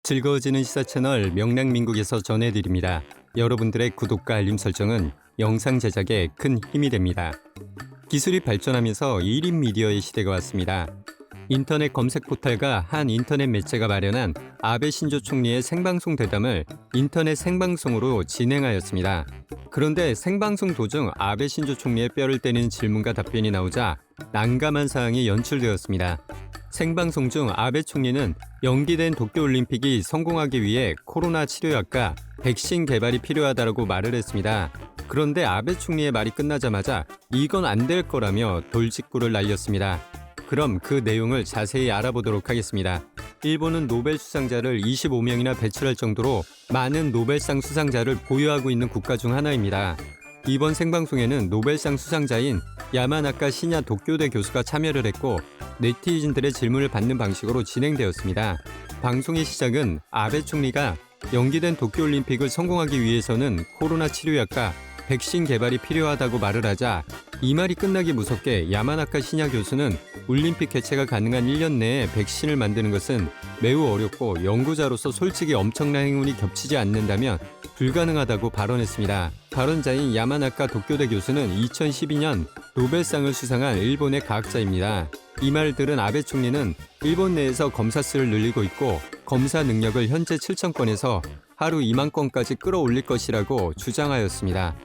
즐거워지는 시사 채널 명랑민국에서 전해드립니다. 여러분들의 구독과 알림 설정은 영상 제작에 큰 힘이 됩니다. 기술이 발전하면서 1인 미디어의 시대가 왔습니다. 인터넷 검색 포털과 한 인터넷 매체가 마련한 아베 신조 총리의 생방송 대담을 인터넷 생방송으로 진행하였습니다. 그런데 생방송 도중 아베 신조 총리의 뼈를 때리는 질문과 답변이 나오자 난감한 상황이 연출되었습니다. 생방송 중 아베 총리는 연기된 도쿄올림픽이 성공하기 위해 코로나 치료약과 백신 개발이 필요하다고 말을 했습니다. 그런데 아베 총리의 말이 끝나자마자 이건 안 될 거라며 돌직구를 날렸습니다. 그럼 그 내용을 자세히 알아보도록 하겠습니다. 일본은 노벨 수상자를 25명이나 배출할 정도로 많은 노벨상 수상자를 보유하고 있는 국가 중 하나입니다. 이번 생방송에는 노벨상 수상자인 야마나카 시냐 도쿄대 교수가 참여를 했고 네티즌들의 질문을 받는 방식으로 진행되었습니다. 방송의 시작은 아베 총리가 연기된 도쿄올림픽을 성공하기 위해서는 코로나 치료약과 백신 개발이 필요하다고 말을 하자 이 말이 끝나기 무섭게 야마나카 시냐 교수는 올림픽 개최가 가능한 1년 내에 백신을 만드는 것은 매우 어렵고 연구자로서 솔직히 엄청난 행운이 겹치지 않는다면 불가능하다고 발언했습니다. 발언자인 야마나카 도쿄대 교수는 2012년 노벨상을 수상한 일본의 과학자입니다. 이 말을 들은 아베 총리는 일본 내에서 검사 수를 늘리고 있고 검사 능력을 현재 7,000건에서 하루 2만 건까지 끌어올릴 것이라고 주장하였습니다.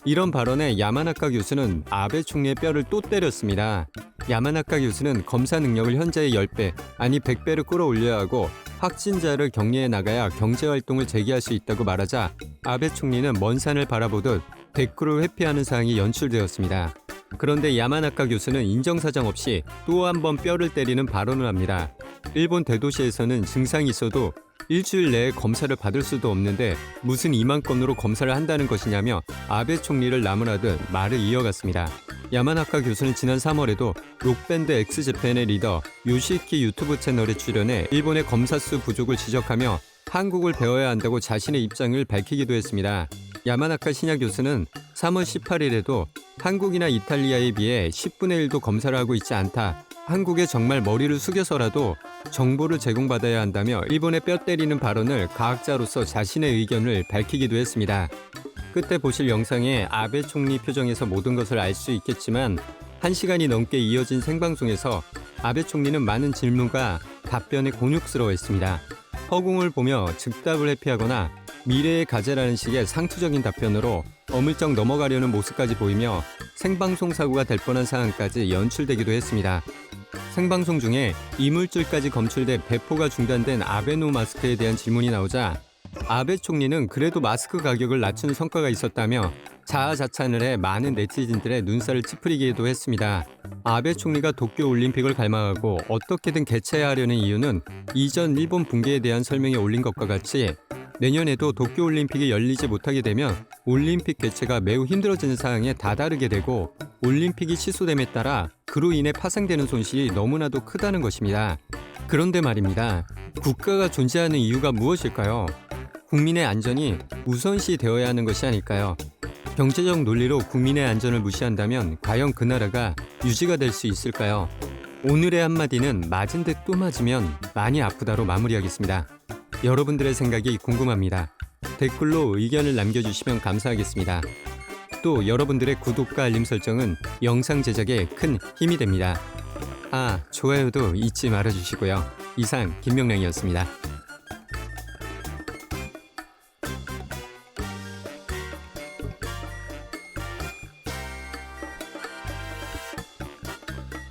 이런 발언에 야마나카 교수는 아베 총리의 뼈를 또 때렸습니다. 야마나카 교수는 검사 능력을 현재의 10배, 아니 100배로 끌어올려야 하고 확진자를 격리해 나가야 경제활동을 재개할 수 있다고 말하자 아베 총리는 먼 산을 바라보듯 댓글을 회피하는 상황이 연출되었습니다. 그런데 야마나카 교수는 인정사정 없이 또 한 번 뼈를 때리는 발언을 합니다. 일본 대도시에서는 증상이 있어도 일주일 내에 검사를 받을 수도 없는데 무슨 2만 건으로 검사를 한다는 것이냐며 아베 총리를 나무라듯 말을 이어갔습니다. 야마나카 교수는 지난 3월에도 록밴드 엑스제팬의 리더 요시키 유튜브 채널에 출연해 일본의 검사 수 부족을 지적하며 한국을 배워야 한다고 자신의 입장을 밝히기도 했습니다. 야마나카 시냐 교수는 3월 18일에도 한국이나 이탈리아에 비해 10분의 1도 검사를 하고 있지 않다. 한국에 정말 머리를 숙여서라도 정보를 제공받아야 한다며 일본의 뼈 때리는 발언을 과학자로서 자신의 의견을 밝히기도 했습니다. 끝에 보실 영상에 아베 총리 표정에서 모든 것을 알 수 있겠지만 1시간이 넘게 이어진 생방송에서 아베 총리는 많은 질문과 답변에 곤욕스러워했습니다. 허공을 보며 즉답을 회피하거나 미래의 과제라는 식의 상투적인 답변으로 어물쩍 넘어가려는 모습까지 보이며 생방송 사고가 될 뻔한 상황까지 연출되기도 했습니다. 생방송 중에 이물질까지 검출돼 배포가 중단된 아베노 마스크에 대한 질문이 나오자 아베 총리는 그래도 마스크 가격을 낮춘 성과가 있었다며 자아자찬을 해 많은 네티즌들의 눈살을 찌푸리기도 했습니다. 아베 총리가 도쿄올림픽을 갈망하고 어떻게든 개최하려는 이유는 이전 일본 붕괴에 대한 설명에 올린 것과 같이 내년에도 도쿄올림픽이 열리지 못하게 되면 올림픽 개최가 매우 힘들어지는 상황에 다다르게 되고 올림픽이 취소됨에 따라 그로 인해 파생되는 손실이 너무나도 크다는 것입니다. 그런데 말입니다. 국가가 존재하는 이유가 무엇일까요? 국민의 안전이 우선시 되어야 하는 것이 아닐까요? 경제적 논리로 국민의 안전을 무시한다면 과연 그 나라가 유지가 될 수 있을까요? 오늘의 한마디는 맞은 듯 또 맞으면 많이 아프다로 마무리하겠습니다. 여러분들의 생각이 궁금합니다. 댓글로 의견을 남겨주시면 감사하겠습니다. 또 여러분들의 구독과 알림 설정은 영상 제작에 큰 힘이 됩니다. 좋아요도 잊지 말아주시고요. 이상 김명량이었습니다.